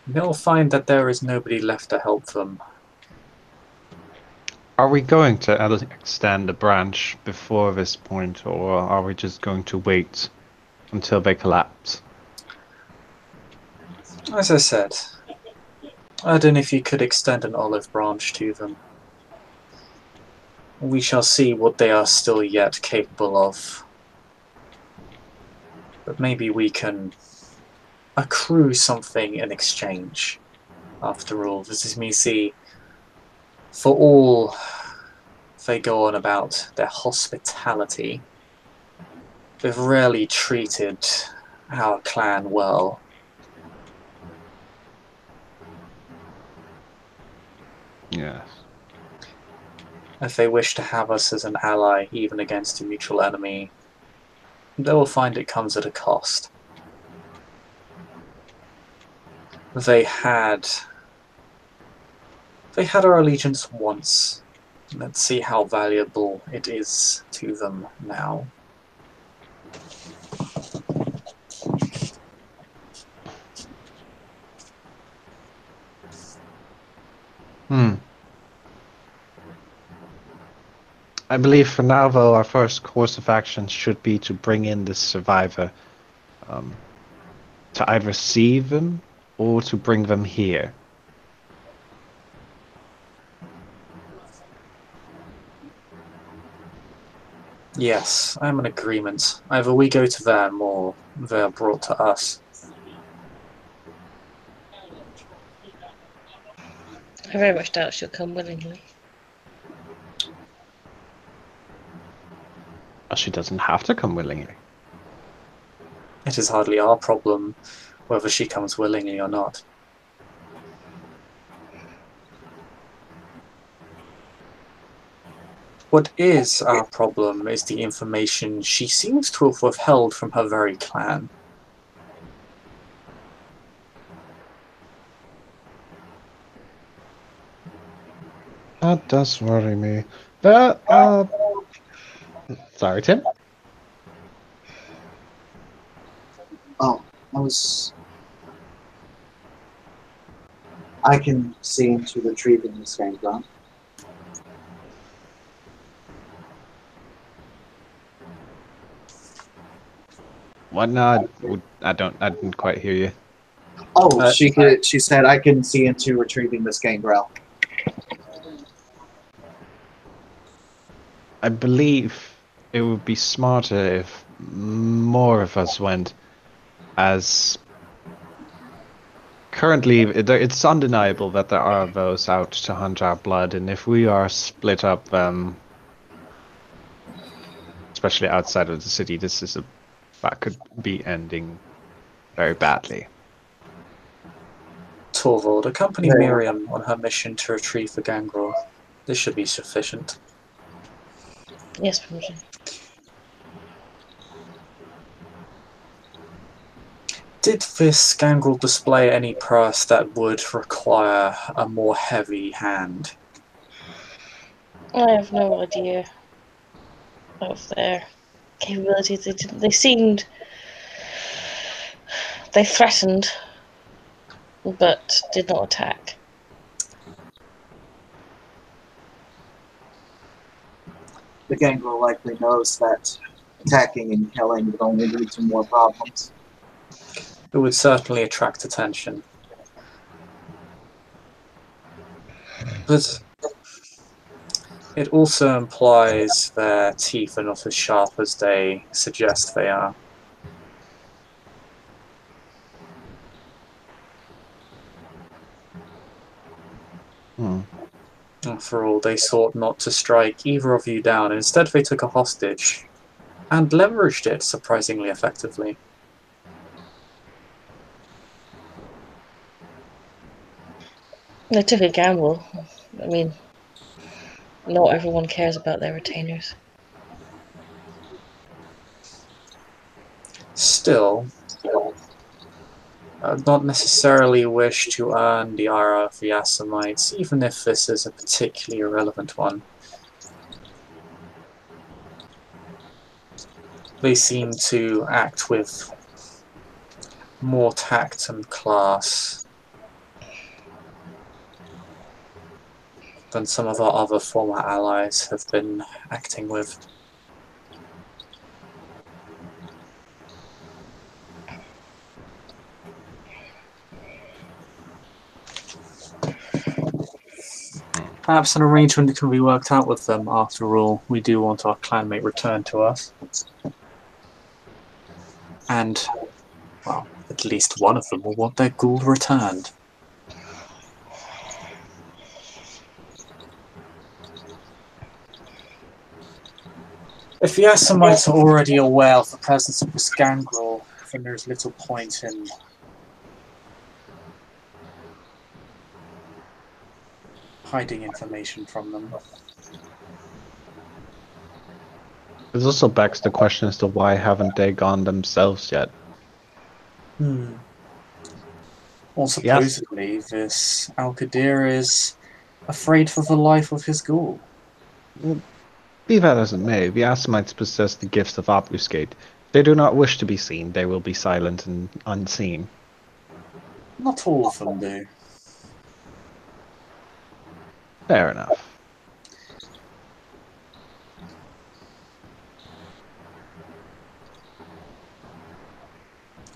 They'll find that there is nobody left to help them. Are we going to extend the branch before this point, or are we just going to wait until they collapse? As I said, I don't know if you could extend an olive branch to them. We shall see what they are still yet capable of. But maybe we can accrue something in exchange. After all, this is me see, for all they go on about their hospitality, they've rarely treated our clan well. Yes. If they wish to have us as an ally, even against a mutual enemy, they will find it comes at a cost. They had our allegiance once. Let's see how valuable it is to them now. I believe for now, though, our first course of action should be to bring in this survivor. To either see them or to bring them here. Yes, I'm in agreement. Either we go to them or they're brought to us. I very much doubt she'll come willingly. Well, she doesn't have to come willingly. It is hardly our problem whether she comes willingly or not. What is our problem is the information she seems to have withheld from her very clan. That does worry me. But, sorry, Tim? Oh, I can see into retrieving the Gangrel. What? No, I didn't quite hear you. Oh, she said I can see into retrieving this Gangrel. I believe it would be smarter if more of us went, as currently it's undeniable that there are those out to hunt our blood, and if we are split up, especially outside of the city, that could be ending very badly. Torvald, accompany Yeah. Miriam on her mission to retrieve the Gangrel. This should be sufficient. Yes, Paladin. Did this Gangrel display any prowess that would require a more heavy hand? I have no idea of their capabilities. They seemed... They threatened, but did not attack. The Gangrel likely knows that attacking and killing would only lead to more problems. It would certainly attract attention. But it also implies their teeth are not as sharp as they suggest they are. After all, they sought not to strike either of you down. Instead, they took a hostage and leveraged it surprisingly effectively. They took a gamble. I mean, not everyone cares about their retainers. Still, not necessarily wish to earn the ire of the Assamites, even if this is a particularly irrelevant one. They seem to act with more tact and class than some of our other former allies have been acting with. Perhaps an arrangement can be worked out with them. After all, we do want our clanmate returned to us. And, well, at least one of them will want their ghoul returned. If the Assamites are already aware of the presence of this Gangrel, then there's little point in hiding information from them. This also begs the question as to why haven't they gone themselves yet? Well, supposedly this Al-Qadir is afraid for the life of his ghoul. Well, be that as it may, the Assamites possess the gifts of obfuscate. If they do not wish to be seen, they will be silent and unseen. Not all of them do. Fair enough.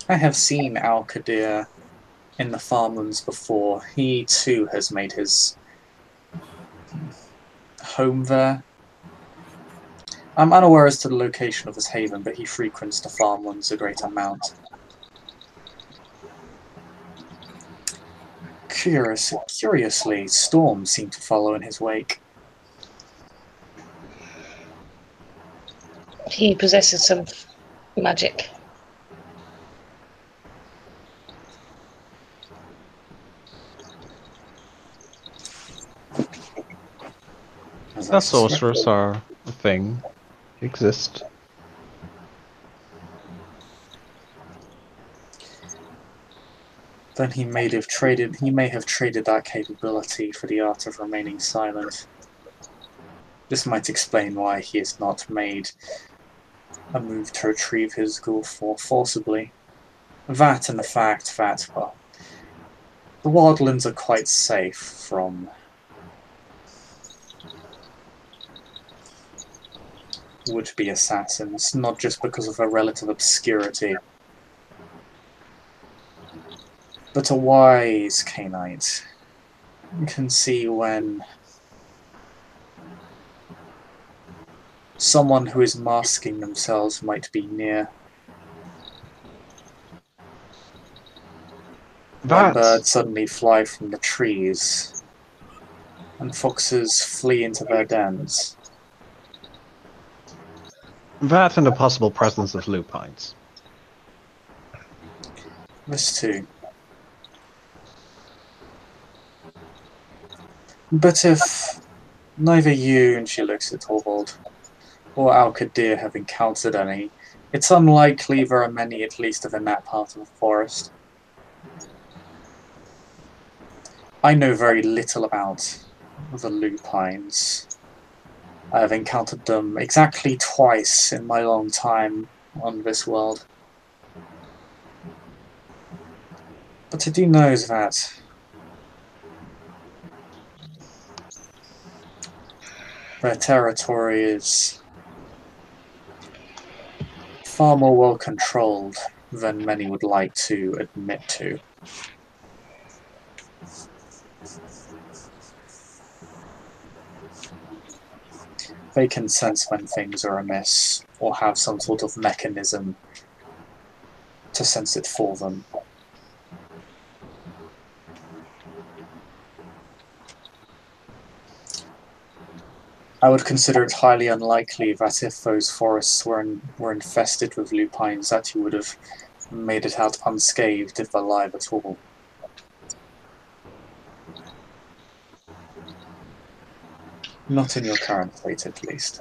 I have seen Al-Qadir in the farmlands before. He too has made his home there. I'm unaware as to the location of his haven, but he frequents the farmlands a great amount. Curiously, storms seem to follow in his wake. He possesses some magic. As I The suspect. sorcerers are a thing. They exist. Then he may have traded that capability for the art of remaining silent. This might explain why he has not made a move to retrieve his ghoul forcibly. That and the fact that, well, the wildlands are quite safe from would-be assassins, not just because of their relative obscurity, but a wise Canite can see when someone who is masking themselves might be near. When birds suddenly fly from the trees and foxes flee into their dens. That and the possible presence of lupines. This too. But if neither you, and she looks at Torvald, or Al-Qadir have encountered any, it's unlikely there are many at least within that part of the forest. I know very little about the lupines. I have encountered them exactly twice in my long time on this world. But I do know that their territory is far more well controlled than many would like to admit to. They can sense when things are amiss, or have some sort of mechanism to sense it for them. I would consider it highly unlikely that if those forests were infested with lupines, that you would have made it out unscathed if alive at all. Not in your current state, at least.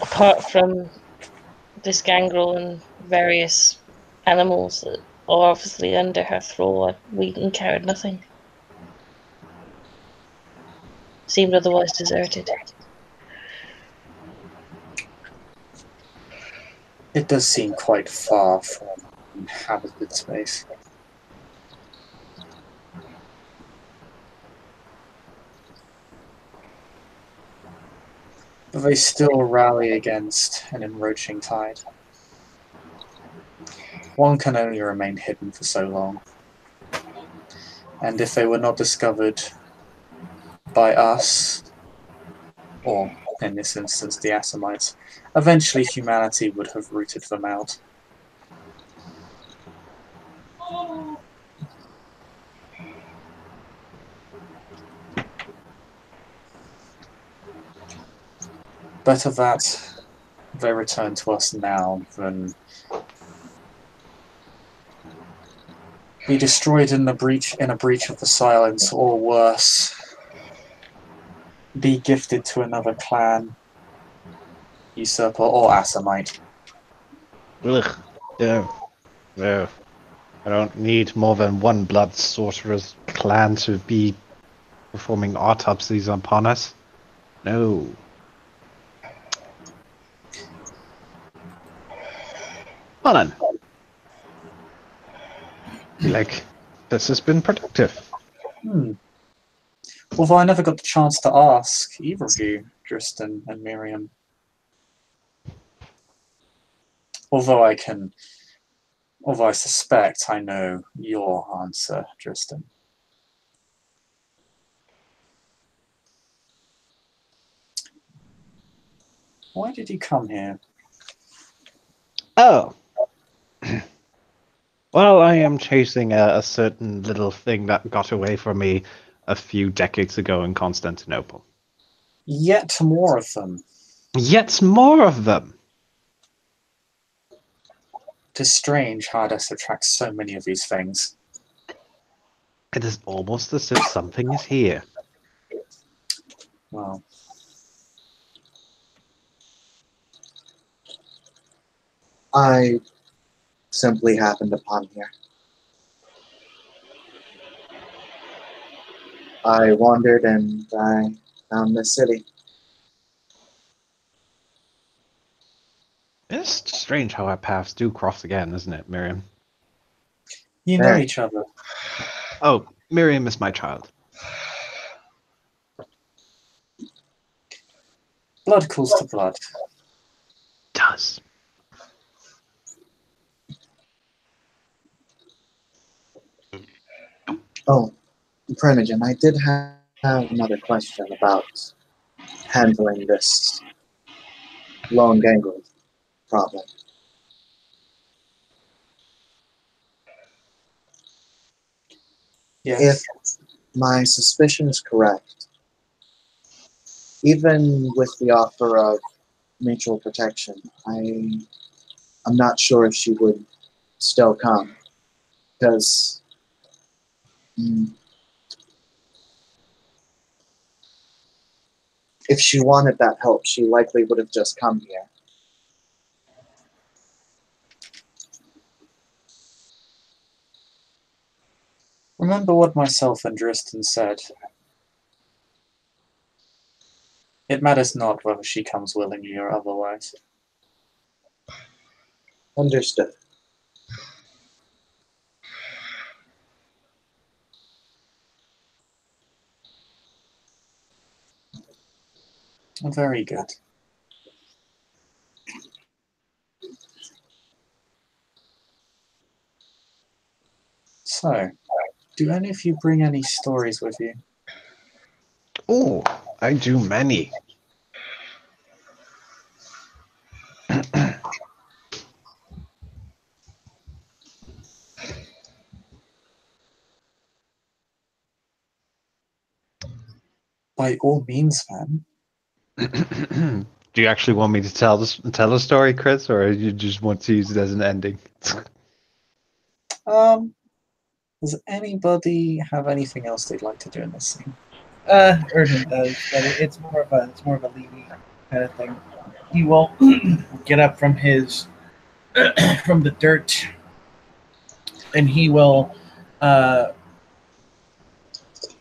Apart from this gangrel and various animals that are obviously under her thrall, we encountered nothing. Seemed otherwise deserted. It does seem quite far from inhabited space. But they still rally against an encroaching tide. One can only remain hidden for so long. And if they were not discovered by us, or in this instance the Assamites, eventually humanity would have rooted them out. Better that they return to us now than be destroyed in a breach of the silence, or worse, be gifted to another clan, usurper, or Assamite. Ugh. No. No. I don't need more than one blood sorcerer's clan to be performing autopsies upon us. No. Well then. Like, this has been productive. Although I never got the chance to ask either of you, Dristan and Miriam. Although I suspect I know your answer, Dristan. Why did you come here? Oh. Well, I am chasing a certain little thing that got away from me a few decades ago in Constantinople. Yet more of them. Yet more of them. It is strange how Edessa attracts so many of these things. It is almost as if something is here. Well, I simply happened upon here. I wandered and I found this city. It's strange how our paths do cross again, isn't it, Miriam? you know each other. Oh, Miriam is my child. Blood calls to blood. Does. Oh, Primogen, I did have another question about handling this lone gangrel problem. Yes. If my suspicion is correct, even with the offer of mutual protection, I'm not sure if she would still come. Because if she wanted that help, she likely would have just come here. Remember what myself and Dristan said. It matters not whether she comes willingly or otherwise. Understood. Very good. So, do any of you bring any stories with you? Oh, I do many. By all means, man. Do you actually want me to tell a story, Chris, or you just want to use it as an ending? Does anybody have anything else they'd like to do in this scene? Erdin does, but it's more of a Levy kind of thing. He will get up from his from the dirt, and he will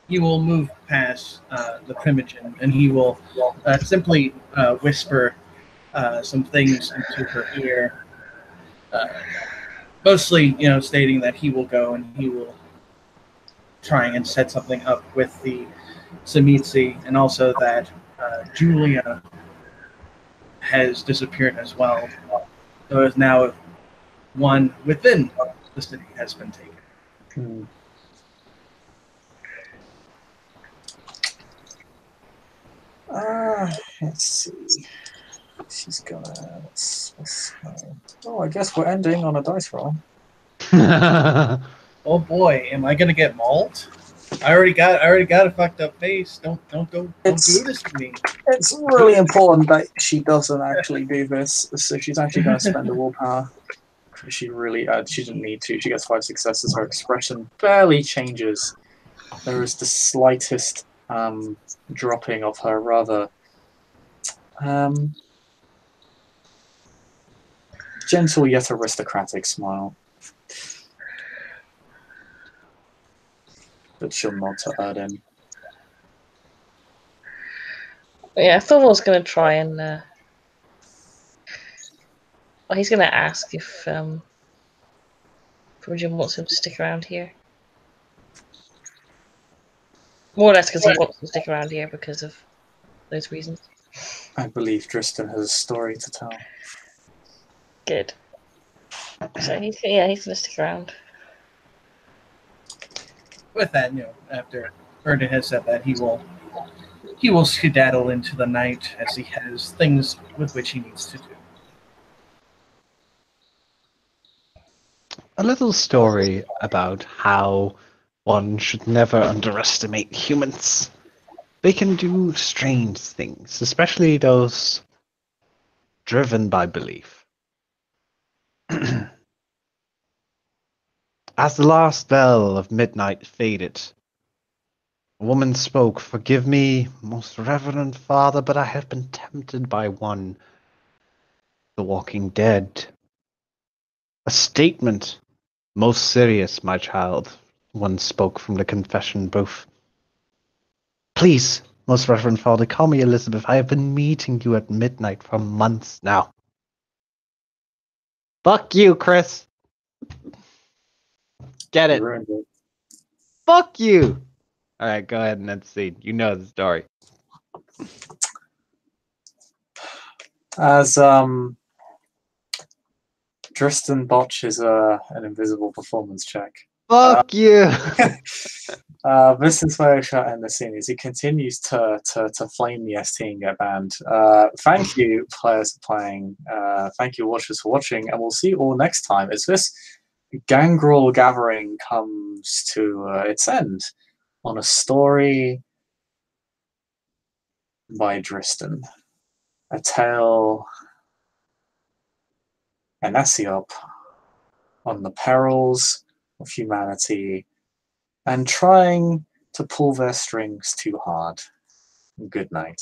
move past the Primogen, and he will simply whisper some things into her ear. Mostly, stating that he will go and he will try and set something up with the Samitsi, and also that Julia has disappeared as well. So is now one within the city has been taken. Let's see. She's gonna. Oh, I guess we're ending on a dice roll. Oh boy, am I gonna get mauled? I already got a fucked up face. Don't do this to me. It's really important that she doesn't actually do this, so she's actually going to spend a willpower. She didn't need to. She gets 5 successes. Her expression barely changes. There is the slightest dropping of her rather gentle yet aristocratic smile. But she'll nod to Erdin. Yeah, Thorvald's going to try and... well, he's going to ask if Primogen wants him to stick around here. More or less because he wants to stick around here because of those reasons. I believe Dristan has a story to tell. Good. So he's going to stick around. With that, after Erden has said that, he will skedaddle into the night as he has things with which he needs to do. A little story about how one should never underestimate humans. They can do strange things, especially those driven by belief. As the last bell of midnight faded, a woman spoke, "Forgive me, most reverend father, but I have been tempted by one, the walking dead." A statement, "Most serious, my child," one spoke from the confession booth. "Please, most reverend father, call me Elizabeth. I have been meeting you at midnight for months now." Fuck you, Chris. Get You it? ruined it. Fuck you. All right, go ahead and end the scene. You know the story. As Dristan botches an invisible performance check. Fuck you. This is where I shall end the scene. As he continues to flame the ST and get banned. Thank you, players, for playing. Thank you, watchers, for watching, and we'll see you all next time as this Gangrel gathering comes to its end on a story by Dristan, a tale, an Esiop on the perils of humanity and trying to pull their strings too hard. Good night.